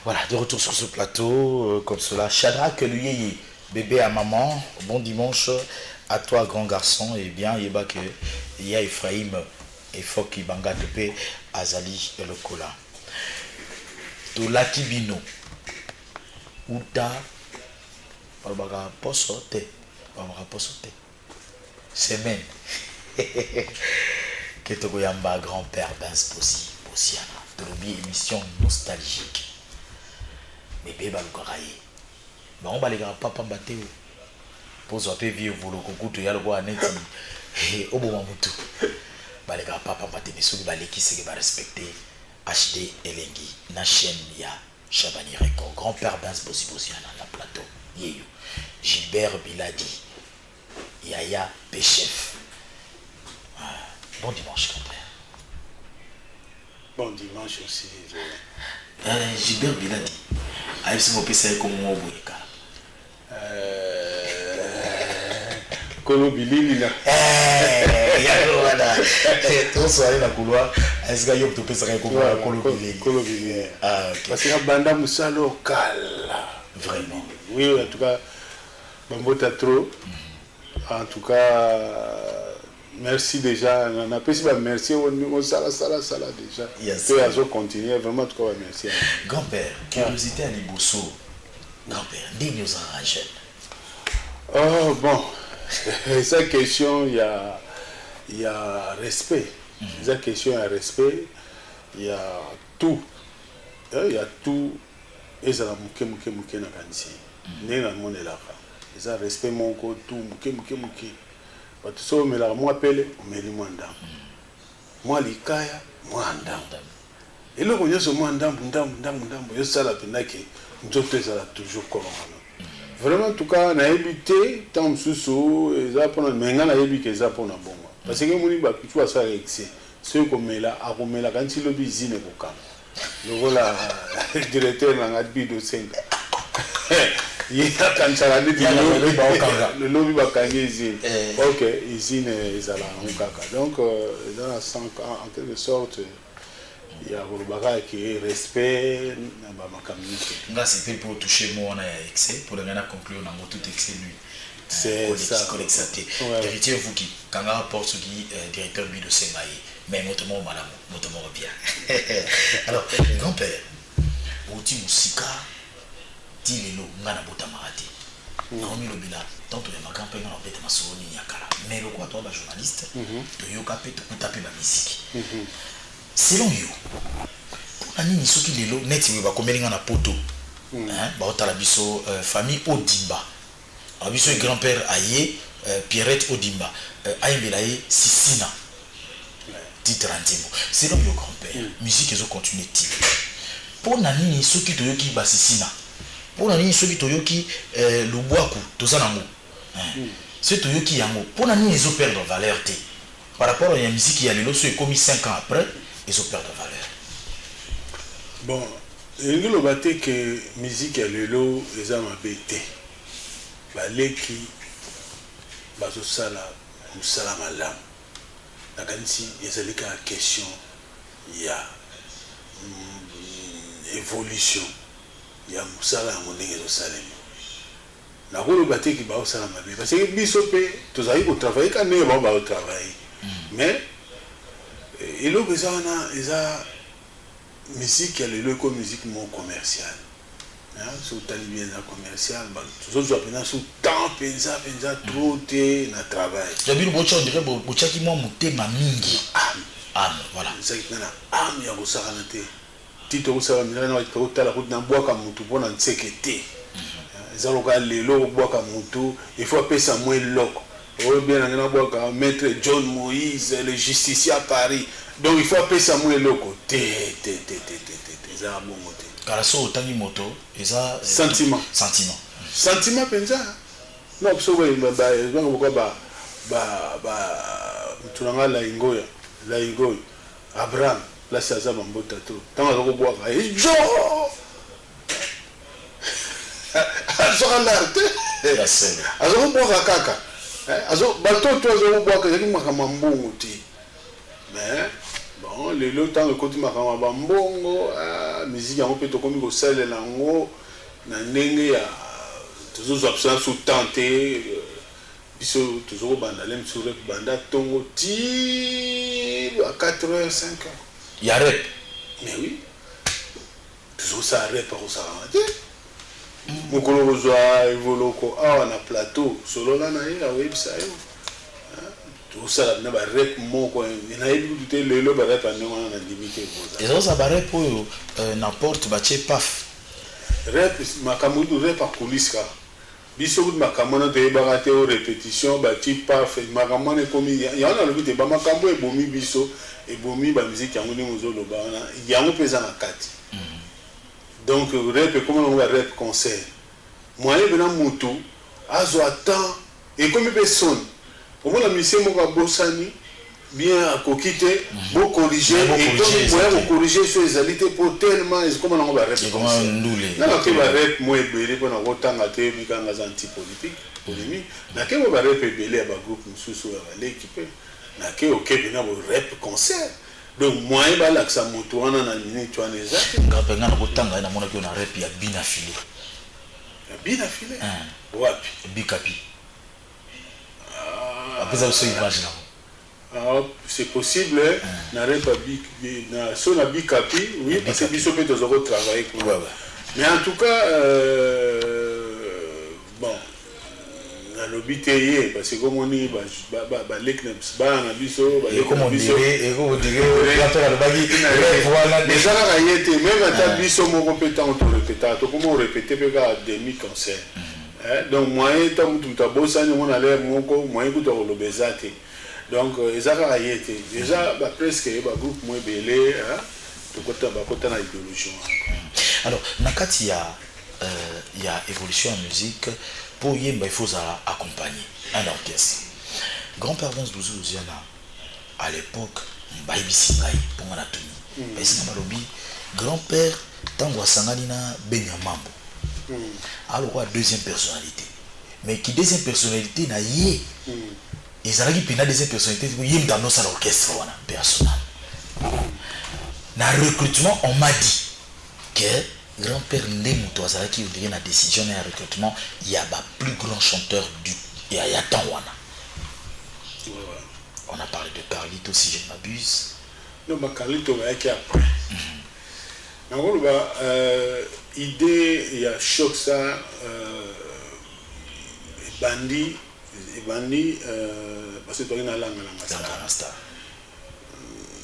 Voilà, de retour sur ce plateau, comme cela. Shadrach Luyeye, bébé à maman, bon dimanche à toi, grand garçon. Et bien, il y a Ephraim et Foki Banga Tepe, Azali et le Kola. Tolaki Bino, Uta, Balbaga Posote, Balbaga Posote, semaine. Ketogoyamba, grand-père Benz Bossi, Bossiana, Tolobi, émission nostalgique. Bébé balukaraye bango balegaka papa mbate pozwa pe vie voloko kutu ya lokwa neti oboma mutu balegaka papa mbate misoki balekiseke ba respecter HD elengi na chaîne ya Chabani Record. Grand-père Benz Bossi Bossiana na plateau yeyo Gilbert Biladi Yaya Péchef. Bon dimanche, grand-père. Bon dimanche aussi. Gilbert Biladi ayi si mopesa ye komo oboye kala kolo bilili na yalo wana toswali na couloir esika yo topesaka ye komo kolo bilili parce que banda musalo kala vraiment oui en tout cas bambota trop en tout cas merci déjà on a pas merci on sala déjà et à continuer vraiment en tout cas merci grand-père curiosité à Liboso grand-père dis nous en rage oh bon cette question il y a respect cette question il y a respect il y a tout et ça la muke na kanisi né na monde là ça respect mon ko tout muke bato so omelaka mwa pele omeli mwa ndambo mwa likaya mwa ndambo eloko nyonso mwa ndambo yosala mpendake nzoto ezala toujours kolongana vraiment en tout cas nayebi te ntango mosusu eza mpona menga nayebi ke eza mpona bongo parce que moni bapitu asala excès soki komela akomelaka nti lobi izine kokanga lokola directeur nanga bido senga yakanisaka neti lobi bakangi izine ok izine ezala yango kaka donc eza na en quelque sorte ya kolobaka ke respect na bamakambo nyonso nga c'était pour toucher moi wana ya excès pour ngana conclure nango tout excès lui c'est ça collecté héritier vous qui kanga rapport ce qui directeur bido senga ye mais motomo malamu motomo bien alors grand-père oti musika ti lelo nga na botamaka te naomi lobila tanto ya makampe nga na obeta masolo nini ya kala mais lokwa toa bajournaliste toyoka mpe tokuta mpe bamisiki selon yo mpona nini soki lelo neti boye bakomeli nga na poto baotala biso famille Odimba biso ye grand-père aye Pierrette Odimba ayembela ye Sisina titre antimo selon yo grand-père musique ezocontinue ti mpona nini soki toyoki basisina mpona nini soki toyoki lubwaku toza nango soki toyoki yango mpona nini ezoperdre valeur te par rapport ya miziki ya lelo so ekomi 5 ans après ezoperdre valeur bon elingi loba te ke miziki ya lelo eza mabe te baleki bazosala mosala malamu nakanisi ezali kaka question ya évolution ya mosala yango ndenge ezosalema nakoloba te ke baosala mabe parce que biso mpe tozali kotravaille ka ndenge bao baotravaille mais eloko eza wana eza musique ya lelo eko musique mo commerciale so otali bien eza commerciale tozozwa mpenza so temps mpenza trop te na travail jabino bocha ondire bochaki mwa motema mingi ame voilà ezaki mpena ame ya kosakana te ti tokosala milana na tokotala kuti nabwaka mutu mpona nseke te eza loka lelo obwaka mutu ifo apesa mwa eloko oyo bien nange nabwaka maître John Moïse le justicier à Paris donc il faut apesa mwa eloko te eza bongo te kala so otangi moto eza sentiment mpenza non biso ezwanga boka mutunanga laingoyo Abraham place aza bambota to ntango aza kobwaka ejo azoka lar te aza kobwaka kaka batoto aza kobwaka ezali makambo mbongo te mais bon lelo ntango ekoti makambo bambongo musique yango pe tokomi kosalela yango na ndenge ya tozozwa biso sous tenter biso tozokobanda le msu rep banda tongo ti à 4h 5h ya rep mais oui tozosala rep akosala te mokolo kozwa evoloko awa na plateau solola na ye awebisa yo tozosala bina barep moko nayebi kutu te lelo barep andenge wana na ndimi te ezozala barep oyo na porte batie paf rep makambo itu rep akulisi kaka biso kutu makambo wana toyebaka te o répétition batie paf makambo wana ekomi yango nalobi te bamakambo ebomi biso ebomi bamiziki yango ndenge ozoloba wana yango mpe eza na kati donc rep ekomi nango barep concert moyen mpena motu azwa temps ekomi mpe soni omona misie moko abosani bien akoki te bocorrige ekomi moyen kocorrige so ezali te po tellement ekoma nango barep nanake barep mo ebele mpona kotanga te mikanga aza antipolitique polémique nake mo barep ebele ya bagroupe mosusu ya baleki mpe nake oke mpena borep concert donc moyen balakisa motu wana na minute wana eza te nga mpe nga nakotanga ye namonaki yo na rep ya bina file ya bina file wapi bikapi apesa biso image nango c'est possible na rep na so na bikapi oui parce que biso mpe toza kotravaille kuna mais en tout cas bon nalobi te ye parce que komoni baleki na bana na biso eza kaka ye te même ata biso moko mpe ntango torepetaka tokoma orepete mpe kaka demi concert donc moyen ntango mutu abosani yango na lere moko moyen kuta koloba eza te donc eza kaka ye te déjà presque bagroupe mo ebele bakota na idéologie alors na kati ya évolution ya musique pour yemba il faut accompagner un orchestre. Grand-père Vince Douzou Louziana, à l'époque, bayebisi ngai ponga na tuni. Bayebisi na balobi grand-père tango asangani na Benyamambo. Alors quoi deuxième personnalité. Mais qui deuxième personnalité na ye. Ezalaki pena deuxième personnalité yem dans nos orchestre wana personnel. Na recrutement on m'a dit que grand-père Ndemuto Azalaki a la décision et un recrutement, il y a plus grand chanteur du il y a Tanwana. On a parlé de Carlito si je ne m'abuse. Non, mais Carlito va être après. Donc, idée, il y a choc ça, bandi, parce que tu as une langue star.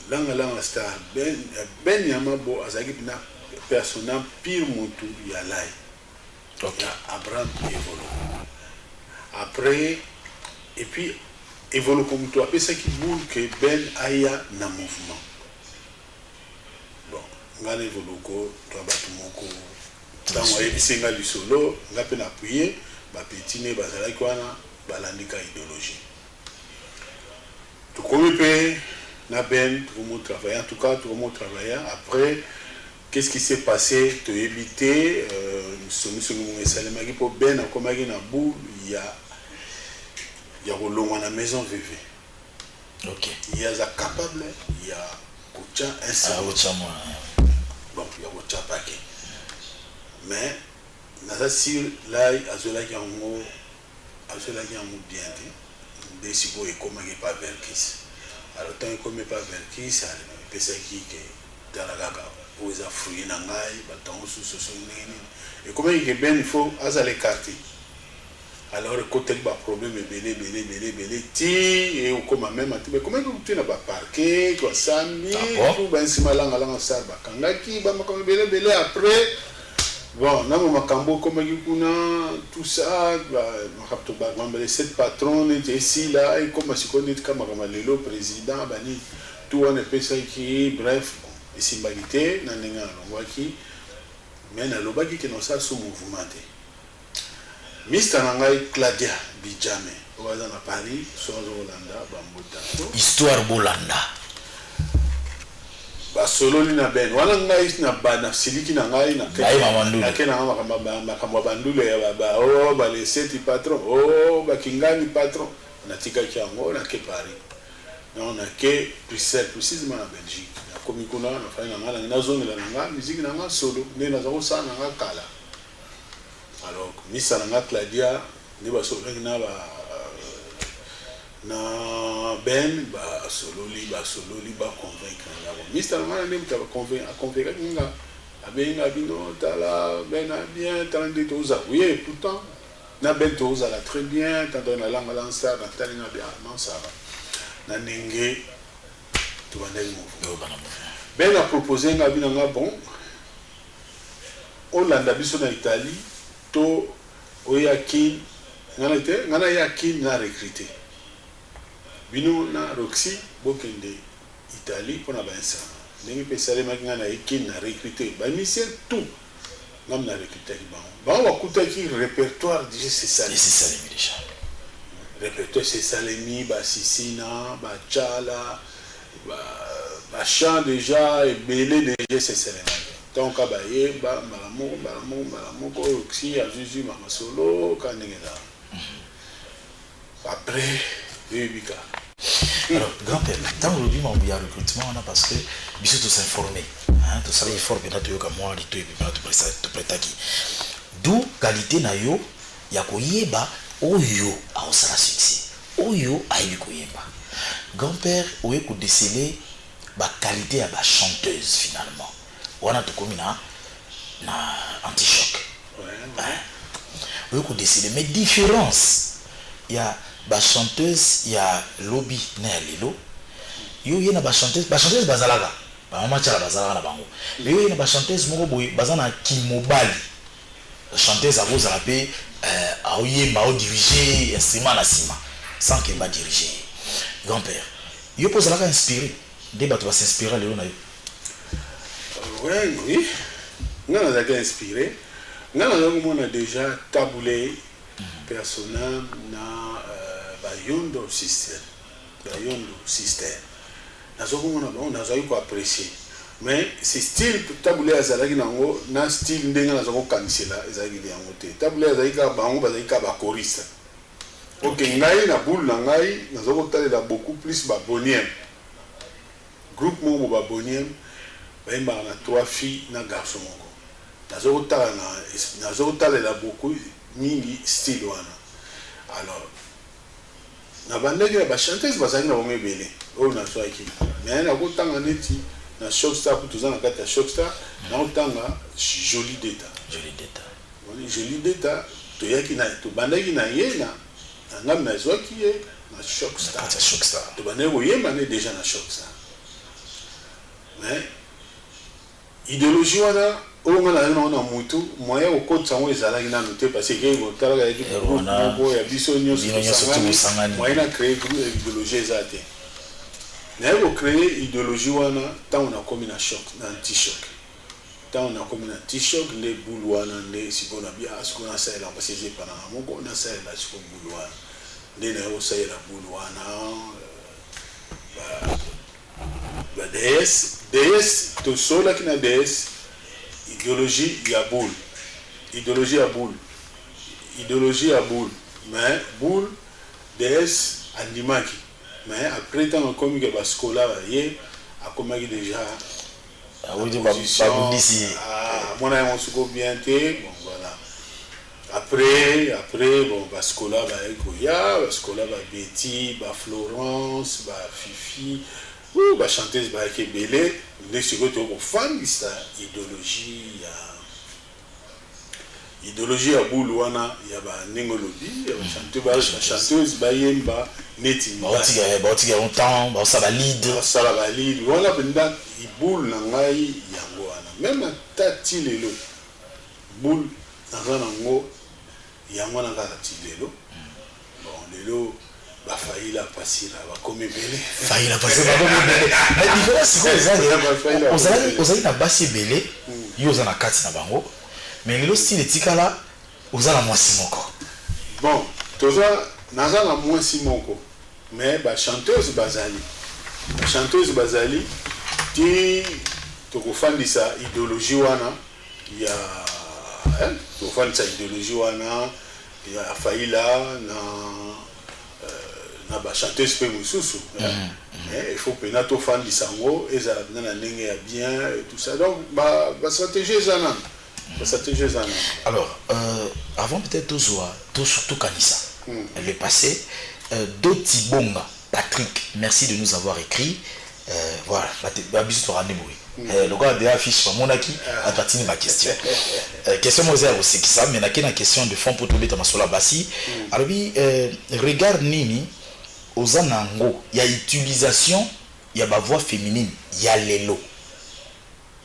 Langue star. Ben Yamabo Azaki Pina. Personnel pire montou yalai. Ok. Abraham évolue. Après et puis évolue comme toi. Après ça qui boule que Ben aya na mouvement. Bon, ngana évolue ko toi batu moko. Dans ouais bisenga du solo, nga pe na appuyer ba petine bazala kwana balandika idéologie. Tout comme pe na Ben tout le monde travailler en tout cas tout le monde travailler après. Qu'est-ce qui s'est passé? Tu as évité, pour Ben, comme il y a la maison VV. Ok. Il y a ça capable, il y a Kocha un bon, il y a Kocha paquet. Mais, là, il y a bien. Des sibo et comme il pas Verkis. Alors, tant qu'il n'est pas Verkis, il y a qui aux fruits nangai batango sous et comment il faut azaler quartier alors côté ba problème belé ti et comme même mais comment tu n'as pas parqué toi samedi tout ben si malanga langa sar ba kangaki ba makambo belé après bon na makambo comme kuna tout ça ba makapto ba ngambele cette patronne était ici là et comme si connait kama lelo président bani tout on est pensé qui bref simbalité na ndenge alongwaki mais nalobaki ke nosala so mouvement te mista na ngai Claudia Bijame oyo na Paris sozo Holanda bambota histoire bolanda basololi na Ben wana ngai na bana siliki na ngai na kena makambo bandule ya ba ba les seti patron bakingani patron na tika kiango na ke Paris non na ke précisément en Belgique comme kuna na fa na zone la nga musique na nga solo ne na zo sa na nga kala alors misa na nga Claudia ne ba solo na ba na ben ba solo li ba convaincre na ba misa na nga ne ta convaincre nga abenga bino tala ben bien tant de choses oui pourtant na ben toza la très bien tant dans la langue lança na talina bien non ça va na ninge tu vas aller ben a proposé nga bino nga bon Hollande biso na Italie to oyaki ngana yaki na recruter bino na Roxy bokende Italie pour na bensa ndenge pesale makina na yaki na recruter ba mission tout ngam na recruter ba wakuta ki répertoire déjà c'est ça déjà répertoire c'est Salemi ba Sisina ba Chala ba chant déjà et belé déjà c'est Salemi donc abaye ba malamo ko Roxy a Juju mama solo kanengela après Bika. Alors, grand-père, tant que nous avons un recrutement, parce que nous sommes tous informés. Tout ça, il faut que nous soyons moi, les deux, tout prêt. D'où qualité na yo, ya koyeba, oyo a osala succès. Oyo a eu koyeba. Grand-père, oyo ko déceler ba qualité à ba chanteuse finalement. On a tout comme na anti-choc. Oyo ko déceler, mais différence, il y a ba chanteuse ya lobby na ya lelo yo yena ba chanteuse bazalaga ba mama chala bazalaga na bango mais yo yena ba chanteuse moko boye bazana kimobali chanteuse akoza la pe aoyemba o diriger instrument na sima sans que ba diriger grand-père yo pozalaka inspiré de bato ba s'inspirer lelo na yo oui ngana zaka inspiré ngana ngomona déjà taboulé personnel na Yondo système on a eu apprécier mais c'est style taboulé azalaki nango na style ndenge na zako kanisela ezalaki yango te taboulé azalaki ka bango bazalaki ka ba choriste OK ngai na boule na ngai na zako talela beaucoup plus ba boniem groupe mo ba boniem ba imba na 3 filles na garçon moko na zako talela beaucoup mingi style wana alors na bandaki na ba chanteuse bazali na bongo ebele oyo na soaki mais na kotanga neti na Shockstar pour tous na kati ya Shockstar na kotanga Jolie Deta to yaki na to bandaki na ye na ngam na soaki ye na Shockstar to bandaki oyema ne déjà na Shockstar mais idéologie wana on a un mutu moyen au code sango ezalaki na noté parce que on talaka ya groupe ya biso nyonso moyen a créer idéologie ezate na yo créer idéologie wana tant on a comme na choc na anti-choc tant on a comme na anti-choc les boule wana ne sikona bia sikona ça la parce que j'ai pas na moko na ça la sikona boule wana ne na yo ça la boule wana ba DS to sola kina DS idéologie ya boule mais boule DS andimaki mais après tant on comme que bascola yé a comme déjà mon ami on se go bien té bon voilà après bon bascola ba ekoya bascola ba Betty ba Florence ba Fifi ou ba chanteuse ba ekebele les secondes au fan de ça idéologie à boule wana ya ba nengolobi ya chanteuse ba yemba neti baotika longtemps baosala lead wana penda boule na ngai yango wana même tati lelo boule na nango yango na kaka ti lelo bon lelo ba faila pasira ba comme belé faila pasira ba comme belé la différence c'est que ozali na basi belé yo za na kati na bango mais lelo style etikala ozala mwasi moko bon toza naza na mwasi moko mais ba chanteuse bazali ti tokofandisa idéologie wana ya tokofandisa idéologie wana ya faila na ba chanteuse pe mususu. Il faut que nato fan di sango et ça na ndenge ya bien et tout ça. Donc ba stratégie zana. Ba stratégie zana. Alors avant peut-être tout surtout Kanissa. Le passé Dotibonga Patrick, merci de nous avoir écrit. Voilà, la bisous au rendez-vous. Le gars de affiche mon aki a tatine ma question. Question moi aussi qui ça mais na question de fond pour tomber dans masola basi. Alors oui regarde nini ozanango il y a utilisation il y a ba voix féminine il y a lelo.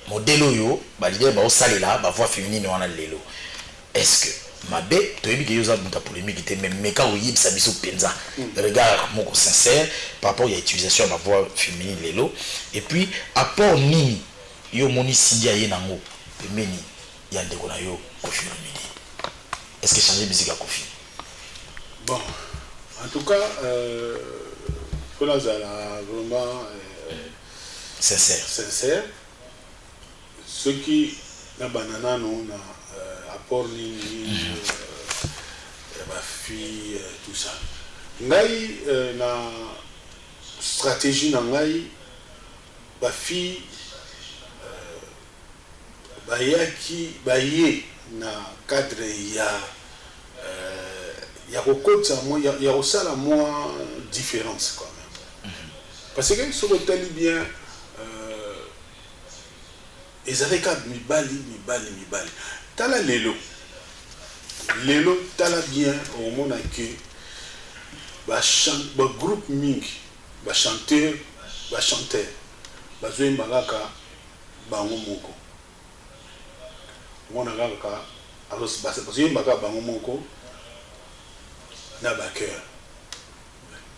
Modelo yo ba lider ba osalela ba voix féminine wana lelo. Est-ce que mabe toyebi ke yoza muta polémique te même meka oyib sa biso penza regard moko sincère par rapport à l'utilisation de la voix féminine lelo et puis apport nini yo moni sindia ye nango pemeni ya ndeko na yo Koffi Olomide. Est-ce que changer musique à Koffi? Bon en tout cas pour la vraiment sincère ce qui na banana non na apport nini ma fille tout ça ngai na stratégie na ngai ba fille baye na cadre ya kokotsa moi ya osala moi différence quand même parce que ce que tu bien ezalaki mibali tala lelo tala bien au monde que ba groupe mingi ba chanteur bazoyi magaka bango moko mona kaka alors bazoyi magaka bango moko na ba cœur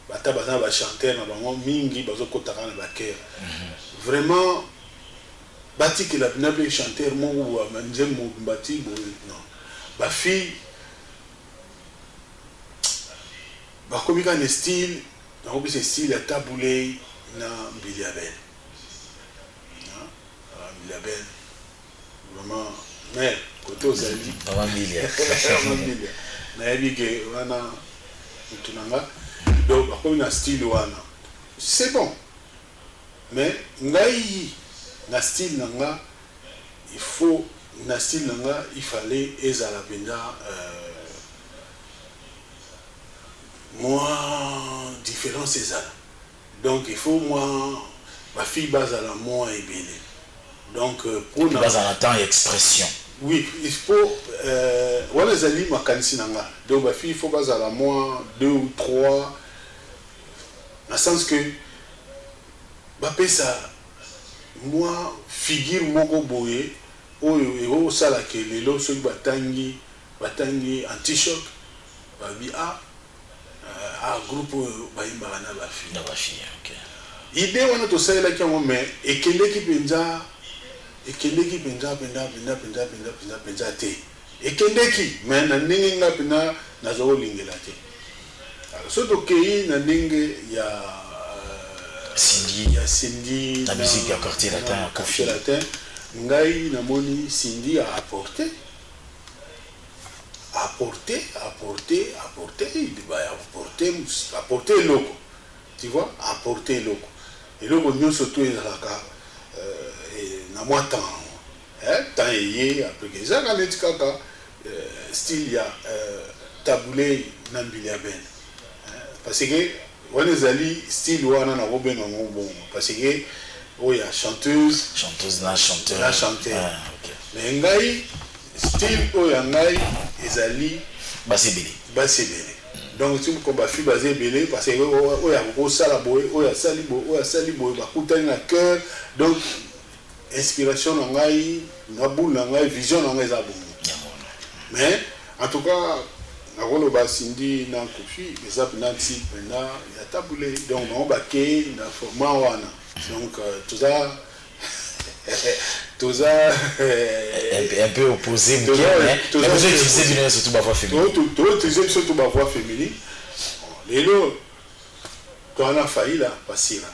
bata baza ba chanteur na bango mingi bazokotaka na ba cœur vraiment Bati que la pneuble chanteur mon ou manjem mon bati non ba fille ba comme un style na obi ce style à taboulé na biliabel biliabel vraiment mais côté aux amis dans bilia na yabi que wana tunanga donc ba comme un style wana c'est bon mais ngai na style nanga il faut na style nanga il fallait ezala benda moi différence ezala donc il faut moi ma fille bazala moi ebele donc pour na bazala temps expression oui il faut wala zali makanisi nanga donc ma fille il faut bazala moi 2 ou 3 dans le sens que ba pesa moi figure moko boye oyo e sala ke lelo so batangi anti-choc babi groupe bayimba na ba fille OK idée wana to sala ki ngo mais ekendeki penza te ekendeki mais na ndenge nga pena na zo lingela te alors so to kei na ndenge ya Cindy la musique à quartier latin Koffi latin ngai namoni Cindy a apporté loco tu vois apporter loco et loco nous surtout ezalaka na moi temps yé après que ça quand etikaka style ya taboulé na biliabel parce que on est allé style wana na robenga bon parce que oya chanteuse na chanteur OK mais ngai style oya ngai ezali basebele donc tu me ba fi basé belé parce que oya ko sala boy oya sali boy ba kutani na cœur donc inspiration na ngai na boule na ngai vision na ngai za bon mais en tout cas Agolo ba Cindy na Koffi les apnanti pena ya taboulé donc on ba ke na format wana donc tout ça un peu opposé mais vous utilisez bien surtout ma voix féminine tout utiliser surtout ma voix féminine lelo toi na failla pasira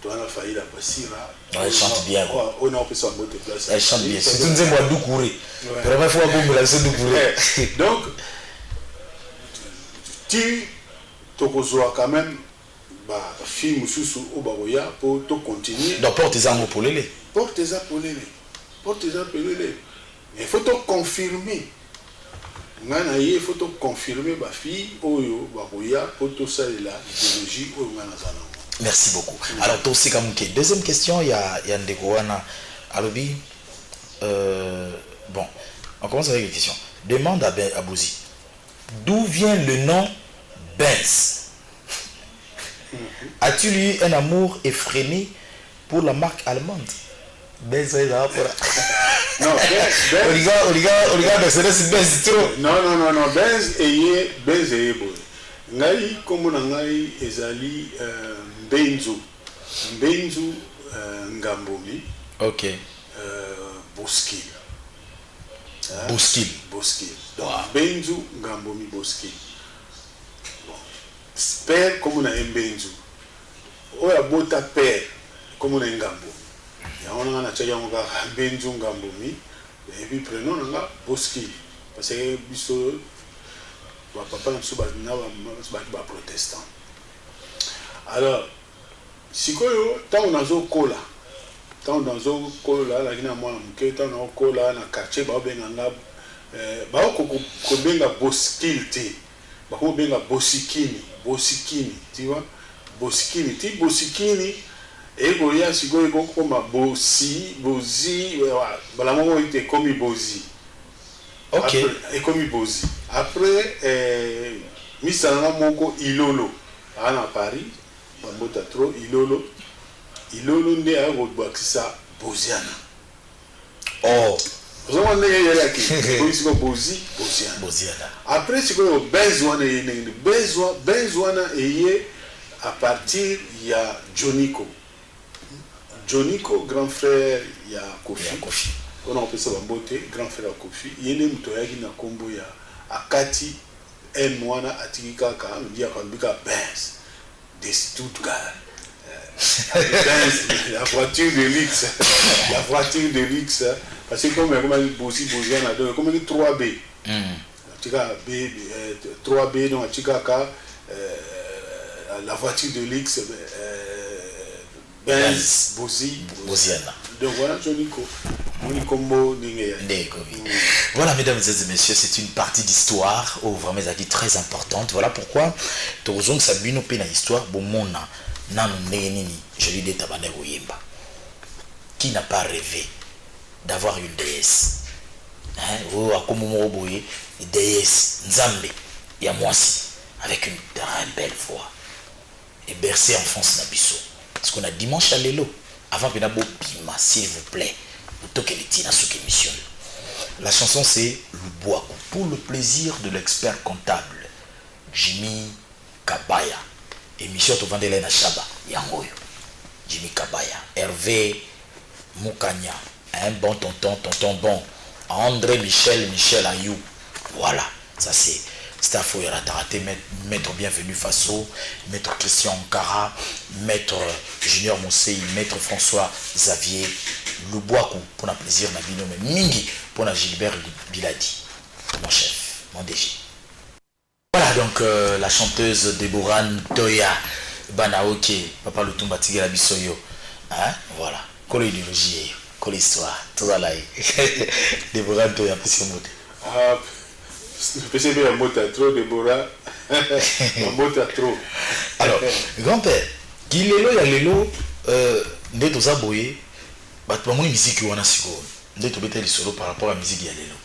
elle chante bien on a fait un de place elle chante bien c'est une moi doucouré vraiment faut bomber la doucouré donc tu tokozwa quand même ba film mususu o bakoya pour to continuer. Donc porte za mopolele. Porte za polele. Porte za polele. Mais il faut to confirmer. Ngana il faut to confirmer ba fille oyo bakoya pour to ça la idéologie oyo ngana zana. Merci beaucoup. Alors to c'est comme deuxième question, il y a ndeko wana alobi bon, on commence avec les questions. Demande à Bouzi. D'où vient le nom Benz? As-tu eu un amour effréné pour la marque allemande? Benz, non, Benz trop. Non, Benz est beau. Ngai comme ngai ezali Benzo Ngambomi. Ok. Boskil. Boskil. Donc Benzo Ngambomi Boskil. Père comme on a un Benzo. Oya bota père comme on a un Ngambo. Ya on a tchaya on a Benzo Ngambomi et puis prénom on a Boskil parce que biso papa na suba na ba protestant. Alors sikoyo tant on a zo kola. Tant dans zo kola la kina mwana muke tant na kola na quartier ba benga na ba ko benga Boskil te. Ba ko benga Bosikini, tu vois? Bosikini et goya sikoyo ko koma bozi bala mo ite komi bozi. Ok. Et comme Bozi. Après, Misana Moko Ilolo, à Paris, Bambota trop Ilolo ne a pas Boziana. Oh. Vous avez Boziana. Après, c'est que Benzoana est à partir, il y a Joniko. Joniko, grand frère, il y a Kofi. On a appelé ça Bambote, grand frère Kofi. Il y a un motoyaki na kombo ya Akati Mwana Atikaka, on dit à Kambika Benz de Stuttgart. La voiture de luxe. La voiture de luxe. Parce que comme il Bozi Boziana, comme il 3B. Atika B 3B donc Atikaka la voiture de luxe Benz Bozi Boziana. Donc voilà Joniko. Voilà, mesdames et messieurs, c'est une partie d'histoire vraiment très importante. Voilà pourquoi Torozong Sabino Pena histoire Bomona Nan Nenini, je lui dis Tabané Oyemba. Qui n'a pas rêvé d'avoir une déesse? Vous à Komomoro Boye, déesse Nzambe, Yamwasi, avec une très belle voix et bercé en France Nabiso. Parce qu'on a dimanche à l'élo, avant que Nabo Pima, s'il vous plaît. La chanson c'est Luboaku pour le plaisir de l'expert comptable Jimmy Kabaya. Émission au Vandele na Chaba Yangoyo. Jimmy Kabaya, Hervé Moukanya, un bon tonton bon, André Michel Ayou. Voilà, ça c'est Staffo Yaratarate, maître Bienvenu Faso, maître Christian Ankara, maître Junior Moussei, maître François Xavier Luboaku pour le plaisir na bino mais mingi pour na Gilbert Biladi, mon chef, mon DG. Voilà donc la chanteuse Deborah Ntoya Banaoke, papa Lutumba Tigela Bisoyo. Hein? Voilà, quelle idéologie, quelle histoire, tout ça là. Deborah Ntoya petit mot. Ah, c'est bien un mot à trop Deborah. Un mot à trop. Alors, grand-père, qui lelo ya lelo nde toza boye. Bato bamoni musique wana siko nde tobeta lisolo par rapport à musique ya lelo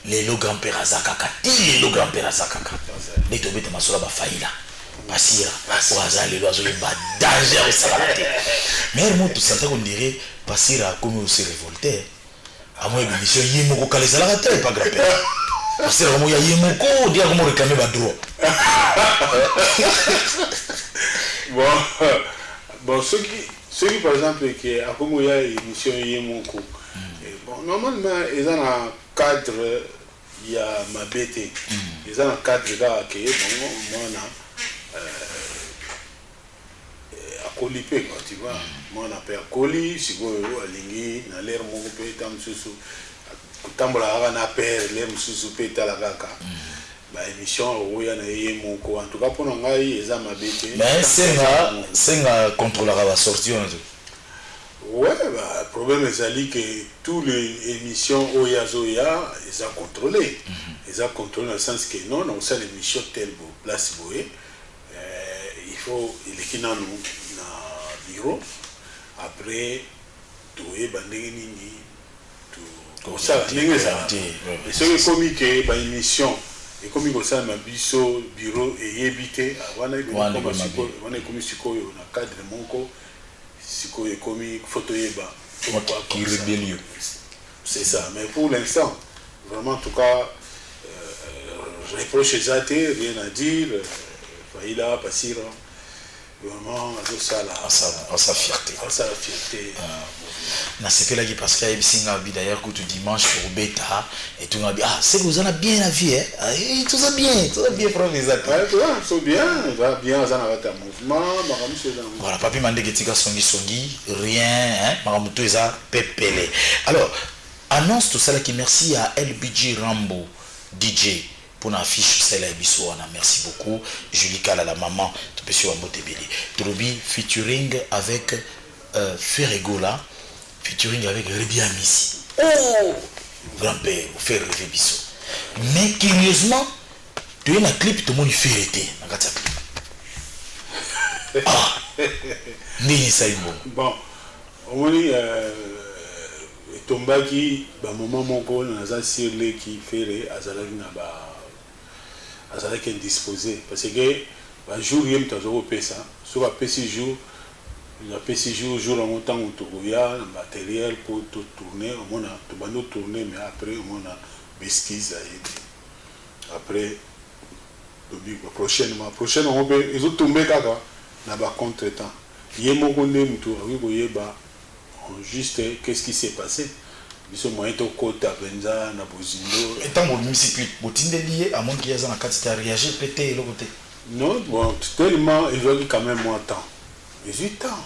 lelo grand-père azakaka lelo grand-père azakaka nde tobeta masola bafaila basira oaza lelo azoyemba danger esalaka te mais moto santa qu'on dirait basira akomi aussi révolté amo émission ye moko kala ezalaka te pas grand-père basira komo ya ye moko dia komo réclamer badroit bon ceux qui par exemple qui a comme il y a émission Yemoko bon normalement ils ont un cadre il y a ma BT ils ont un cadre là que bon moi on a à Colipé quoi tu vois moi on a fait à Coli si vous aligné dans l'air mon pays tam sous tambola na père l'air sous péta la kaka émission oya na ye moko en tout cas pour ngai eza mabete mais senga contrôlera la sortie on dit ouais bah problème ezali que tous les émissions oya zoya eza contrôlé eza contrôlé dans le sens que non on sait l'émission telle place boé il faut il est na bureau après toye bandenge nini tout ça ndenge ça et ce que comme que ba émission et comme il ça ma biso bureau et yebité wana comme sikoyo na cadre monko sikoyo comme photo yeba qui rébellieux c'est ça mais pour l'instant vraiment en tout cas je reproche Zate rien à dire Faïla Passira vraiment à sa fierté na c'est que là parce qu'il y a bisinga bi d'ailleurs que tout dimanche pour bêta et tout dit ah c'est que vous en avez bien la vie hein tout ça bien frère les amis ouais tout bien va bien ça na ta mouvement voilà papi mande ketika songi rien hein maramuto eza pepele alors annonce tout ça là qui merci à LBG Rambo DJ pour l'affiche celle à merci beaucoup Julie Kala la maman tu peux sur Motebeli Trobi featuring avec Ferregola featuring avec Rebi Amissi oh grand-père faire rêver biso mais curieusement tu es un clip tout le monde fait été dans clip ah ni ça bon on dit tombaki ba moment moko na za sirle qui fait azalaki na ba azalaki indisposé parce que ba jour yem tazo pesa sur ba PC jour la PC jour en temps où toya matériel pour tout tourner on a tout bando tourner mais après on a besquise après le prochainement on peut ils ont tombé kaka na ba contretemps yemo konde mutu awi boyeba juste qu'est-ce qui s'est passé biso moyen to kota benza na bozindo étant mon musique botinde lié à mon qui a na kati ta réagir pété le côté non bon tellement il veut quand même moins temps 18 ans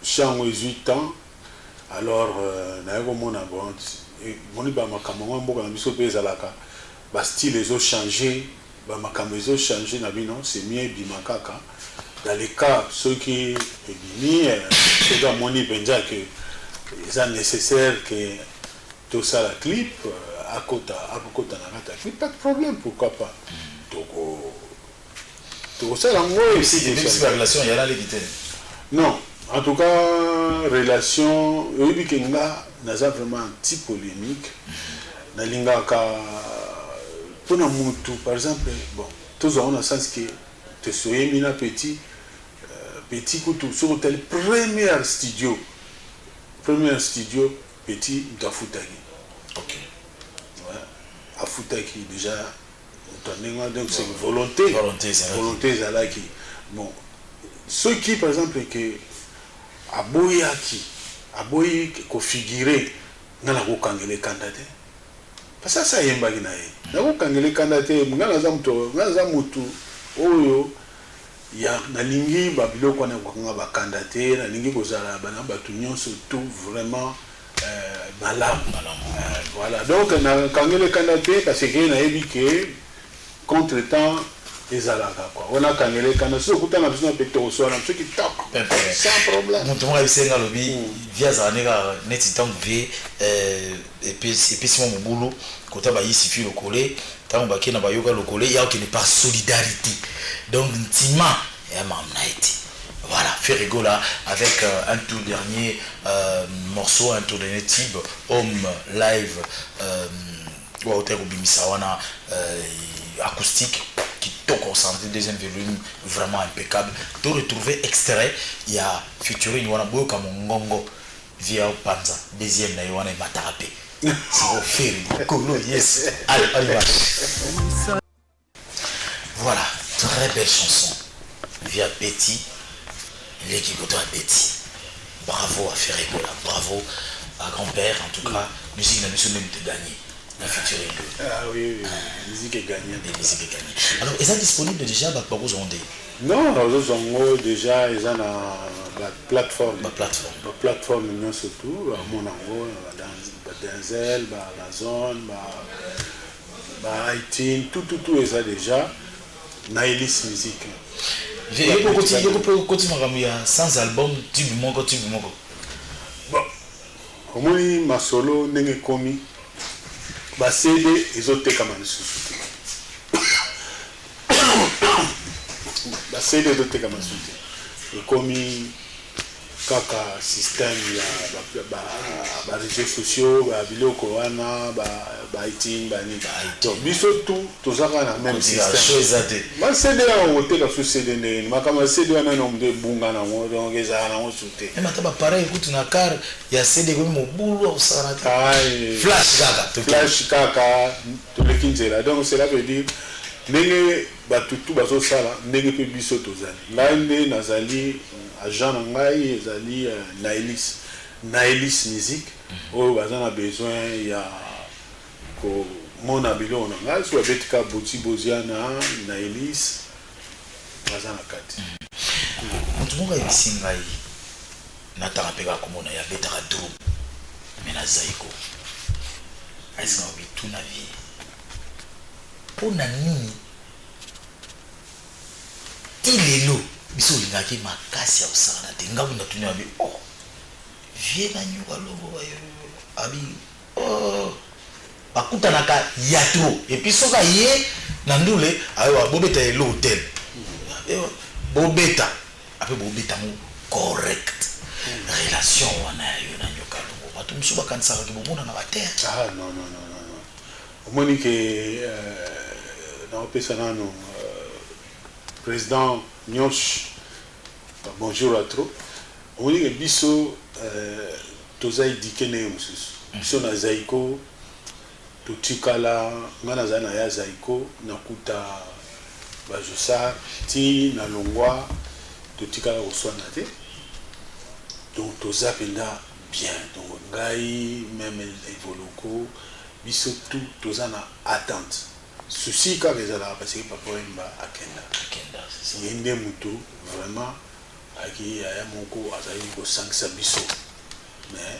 chango 18 ans alors na yako mona bon moni ba makambo mboka na biso peza laka ba style les ont changé ba makambo les ont changé na bino c'est mieux bimakaka dans les cas ceux qui bini c'est dans moni benza que c'est nécessaire que tout ça la clip à côté na kata clip pas de problème pourquoi pas donc ça l'ango ici des relation il y a là les non en tout cas relation oui que nga naza vraiment anti polémique na linga ka pour na mutu par exemple bon tous on a sens que te soyez mina petit couteau sur tel premier studio petit d'Afutaki. Ok. Ouais. Afutaki déjà donc c'est volonté zalaki. Bon ceux qui par exemple que aboyi configurer ngala ko kangele candidat parce que ça yemba gina ye na ko kangele candidat ngala za mutu oyo ya nalingi ba biloko na ko nga ba candidat nalingi ko zala bana batu nyonso tout vraiment malam voilà donc na kangele candidat parce que na yebi que contre-temps ezalaka quoi on a kangele kana so kutana biso pe to so na ceux qui top sans problème mon tomo abisenga lobi via zanega neti tangu vie et puis mon boulot kota ba yisi fi lokole tangu ba kena ba yoga lokole ya qui n'est pas solidarité donc ntima et mamnaiti voilà Ferregola avec un tout dernier morceau un tout dernier type homme live wa hotel Bimisawana acoustique qui toque au centre deuxième volume vraiment impeccable de retrouver extrait il y a featuring wana boyo comme ngongo via Panza deuxième na wana matarape c'est au fil colo yes allez voilà très belle chanson via Betty l'équipe de Betty bravo à Ferregola bravo à grand-père en tout cas musique n'a même te gagner. Ah oui, musique est gagnée. Alors, est-ce disponible déjà pour vous ondes? Non, nous avons déjà ils ont la plateforme. La plateforme non surtout, mon ango, Denzel, Amazon, Haïti, tout ça déjà, Naïlis musique. Sans album, tu me manques. Bon, comment ma solo n'est commis, CD, ils ont été comme un sous. CD, ils ont été comme un sous. Et commis, kaka système, il y a des réseaux sociaux, il y a des vidéos, il y a des tout ça dans le même système. Je CD on était sur CD mais CD on a un de bunga na donc ils ont sauté. Mais maintenant pareil écoute na car il y a CD comme mon boulot ça flash kaka tout le kinzela donc cela veut dire ndenge batutu bazo sala ndenge pe biso tozali là ndé nazali agent ngai ezali Naïlis musique oyo baza na besoin ya ko mona bilo na ngai so betika boti boziana Naïlis baza na kati mutu moko yebisi ngai nataka mpe komona ya betaka drum me na zaiko aisika obitu na vie mpona nini ti lelo biso olingaki makasi ya kosangana te ngai kuna tuni abi vie na nyuka longo abi bakutanaka ya tro epuis soka ye na ndule ayewa bobeta elo hotel bobeta ape bobeta mo correct relation wana yo na nyoka longo bato mosusu bakanisakaki bomona na batere non omoni ke naopesa nano président Nyosh bonjour à trop omoni ke biso toza édiqué ne mosusu biso na zaiko totikala nga nazali na ya zaiko nakuta bajosar ti na longwa totikala koswana te donc toza mpenza bien donc ngai même evoloko biso tout toza na attente souci kaka ezalaka parce que papa oyemba akenda ye nde moto vraiment aki yaya moko azali kosangisa biso mais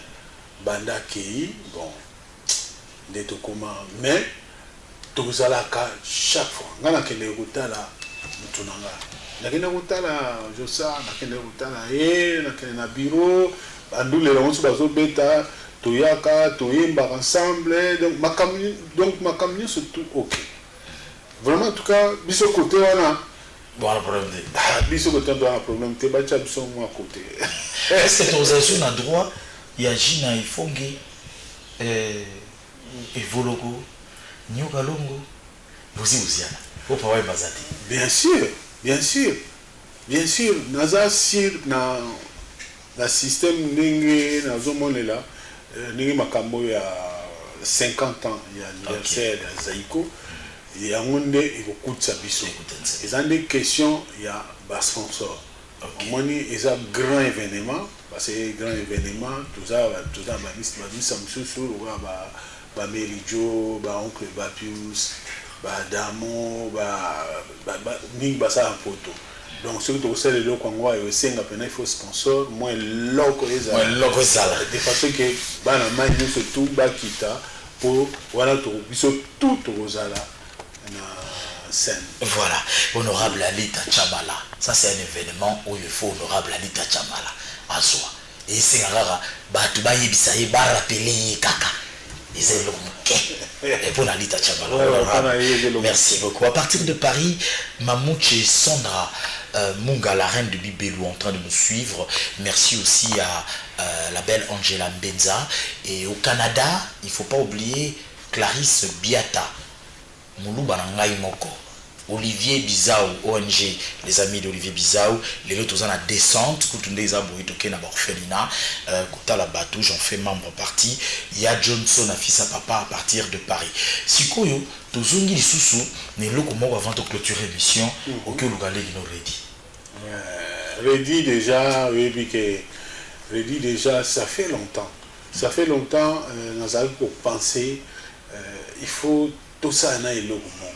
banda akei bon nde tokoma mais tozalaka chaque fois ngai nakendeke kotala motu na ngai nakende kotala josa nakende kotala ye nakende na bureau bandulela mosusu bazobeta toyaka toyembaka ensemble donc makambo nyonso tout ok vraiment en tout cas biso côté wana biso côté wana problème te batia biso mwa côté est-ce que toza na droit ya jina ifonge evoloko nyoka longo boziana opa wa bazati bien sûr naza sur na système ndenge nazomonela ndenge makambo ya 50 ans ya anniversaire ya Zaiko yango nde ekokutisa biso eza nde question ya basponsor omoni eza grand événement parce que grand événement toza bamisa mosusu lokola bamerijo baoncle bapius badamo mingi basala poto donc soki tokosala eloko yango oyo esenga mpena il faut sponsor moins eloko ezala de façon ke bana mai nyonso tu bakita mpo wana biso tout tokozala na scène. Voilà, honorable Alita Tchabala, ça c'est un événement où il faut honorable Alita Tchabala en soi et c'est rare batu ba yebisa ye ba rappeler kaka et pour Alita Tchabala. Merci beaucoup. À partir de Paris, Mamouche Sandra Munga, la reine de Bibelou, en train de nous suivre. Merci aussi à la belle Angela Mbenza. Et au Canada, il ne faut pas oublier Clarisse Biata, Moulou Banangaï Moko, Olivier Bizao, ONG, les amis d'Olivier Bizao, les autres en la descente, Koutunde Zaboui Toké na Borfelina, Kouta la Batou, j'en fais membre partie. Il y a Johnson, à fils à papa, à partir de Paris. Sikoyo, Tozongi Lissousou, n'est le comment avant de clôturer l'émission, auquel nous allons nous Reddy déjà, Reddy déjà, ça fait longtemps. Ça fait longtemps, nous avons pour penser, il faut tout ça na eloko moko.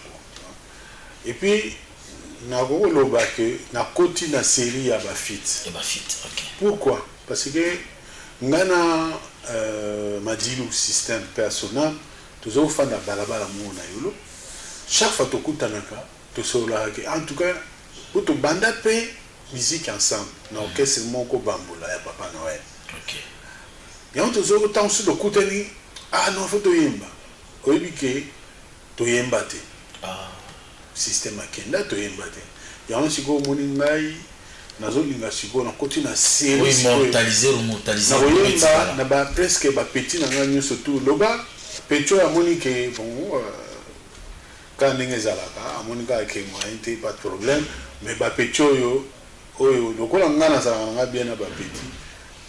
Et puis na go loba que na koti na série ya bafit. Et bafit, OK. Pourquoi? Parce que ngana madilu système personnel toujours fan de balabala mona yolo chaque fois to kutanaka to sola en tout cas pour to banda pe musique ensemble na orchestre moko bambula ya Papa Noël. OK. Et on toujours tant sur le kutani non faut to yemba oyebi ke to yemba te système akenda to yemba te ya on siko moni ngai nazolinga siko na koti na série oui mortaliser na ba presque ba petit na ngai nyonso tout loba pecho ya moni ke bon quand ndenge ezalaka amoni kaka ke moyen te pas de problème mais ba pecho oyo lokola nga nazalaka nanga bien na ba petit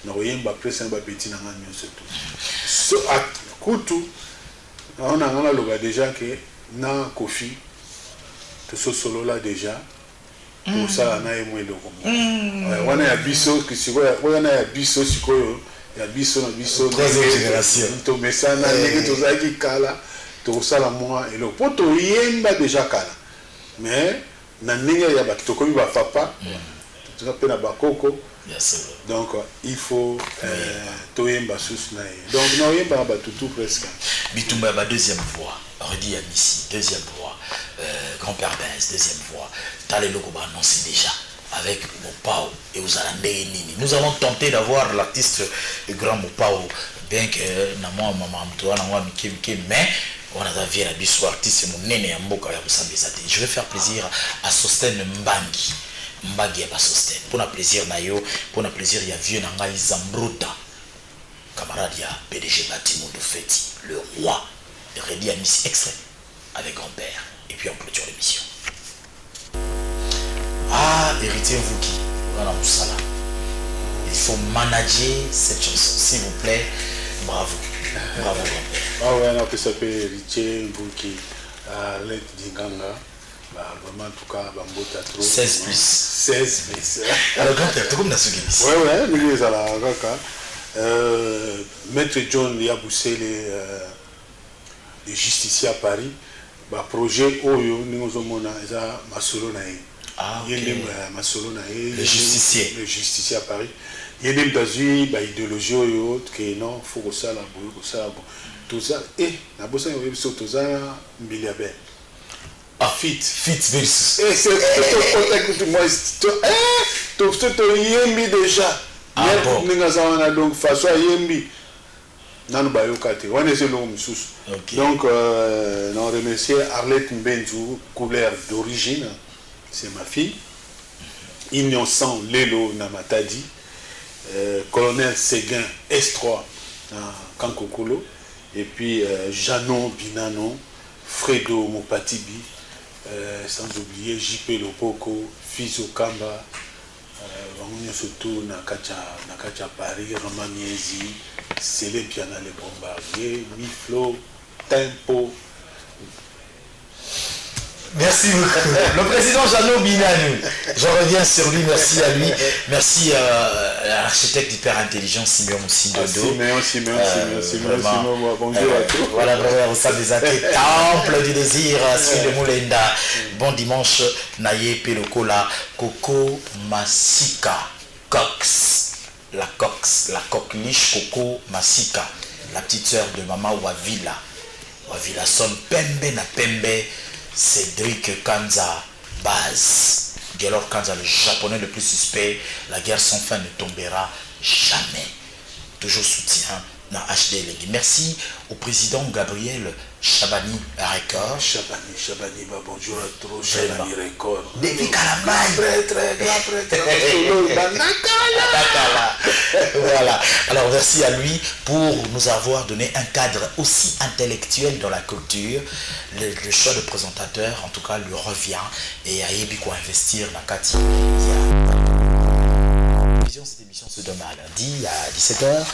na koyemba presque na ba petit na ngai nyonso tout so kutu on a ngana déjà que na Kofi to so solo là déjà pour ça na yemwe loko wana ya biso kisiko wana ya biso sikoyo ya biso na biso troisième génération to mesana ndenge to zaki kala to sala moi et le poto yemba déjà kala mais na ndenge ya bato komi ba papa tu sais na bakoko. Donc il faut toyemba sous nae. Donc non yemba ba tout presque. Bitumba ba deuxième voix, Redi Amissi deuxième voix, grand-père Benz deuxième voix. Talé Loko ba annoncé déjà avec Mopao et Ozalande Nini. Nous avons tenté d'avoir l'artiste grand Mopao bien que na moi maman mtoa na moi Mike mais on a vu la biso artiste mon nene ya mboka ya Kusambezate. Je vais faire plaisir à Sosten Mbangi. Mbagi ya basosten pour na plaisir na yo pour na plaisir ya vieux na ngai Zambruta camarade ya PDG Batimondo Feti le roi de Redi Amissi extrait avec grand-père et puis on clôture l'émission. Héritier Vuki voilà Moussala il faut manager cette chanson s'il vous plaît bravo grand-père. Ouais non que ça peut Héritier Vuki Let Dinganga. Vraiment en tout cas bambota trop 16 plus alors grand-père tout comme dans ce game ouais les ala kaka maître John Yaboussé les justiciers à Paris ba projet oyo ningozo mona eza masolo na yende masolo na le justicier à Paris yende mtazui ba idéologie oyo que non faut que ça la bon tout ça et na bossa yo biso toza miliabe fit versus c'est tout moi tout yembi déjà donc façon yembi nanu bayoka te wana c'est le mususu donc on remercie Arlette Mbenzu couleur d'origine c'est ma fille Innocent Lelo Namatadi colonel Séguin S3 Kankokolo et puis Janon Binano Fredo Mopatibi sans oublier JP Lopoko, Fizo Kamba, surtout Nakacha Paris, Ramamiezi, Célé Piana les Bombardiers, Miflo, Tempo. Merci beaucoup. Le président Jeannot Binanou, je reviens sur lui, merci à lui. Merci à l'architecte hyper intelligent Simeon Sindodo. Simeon, bonjour à tous. Voilà, vraiment, au sein des athées, temple du désir, suite de Moulenda. Bon dimanche, Naye Pelokola, Coco Masika, Cox, la coqueliche Coco Masika, la petite sœur de Maman Wavila. Wavila son Pembe na Pembe. Cédric Kanza, Baz, Gaylor Kanza, le japonais le plus suspect, la guerre sans fin ne tombera jamais. Toujours soutien dans HD Lengui. Merci au président Gabriel Chabani Record. Chabani, bonjour à tous, Chabani Record. Depuis Kalamaï. Très grand. Voilà. Alors merci à lui pour nous avoir donné un cadre aussi intellectuel dans la culture. Le choix de présentateur, en tout cas, lui revient. Et à Yébiko investir dans Kati. Cette émission se donne à lundi à 17h,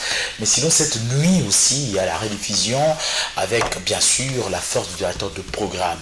mais sinon cette nuit aussi il y a la rediffusion avec bien sûr la force du directeur de programme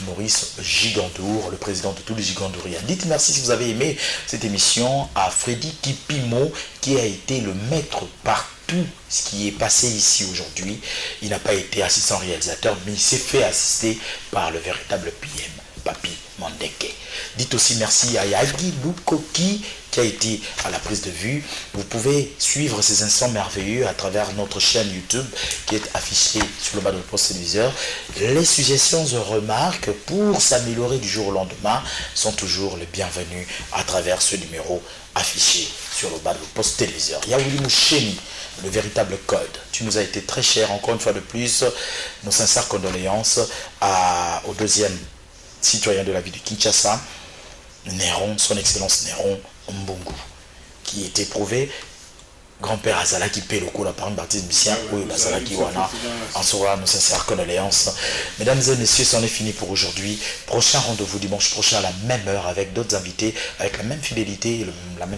Maurice Gigandour, le président de tous les Gigandouriens. Dites merci si vous avez aimé cette émission à Freddy Kipimo qui a été le maître partout ce qui est passé ici aujourd'hui. Il n'a pas été assistant réalisateur mais il s'est fait assister par le véritable PM. Papi Mandeke. Dites aussi merci à Yagi Lukoki qui a été à la prise de vue. Vous pouvez suivre ces instants merveilleux à travers notre chaîne YouTube qui est affichée sur le bas de votre poste téléviseur. Les suggestions et remarques pour s'améliorer du jour au lendemain sont toujours les bienvenus à travers ce numéro affiché sur le bas de votre poste téléviseur. Yaouli Moucheni, le véritable code. Tu nous as été très cher, encore une fois de plus. Nos sincères condoléances au deuxième citoyen de la ville de Kinshasa, Néron, son excellence Néron Mbungu, qui est éprouvé. Grand-père Azala qui paie le coup la parole baptiste Missien, oui, Azala qui wana, en sera nos sincères condoléances. Mesdames et messieurs, c'en est fini pour aujourd'hui. Prochain rendez-vous dimanche prochain à la même heure avec d'autres invités, avec la même fidélité et la même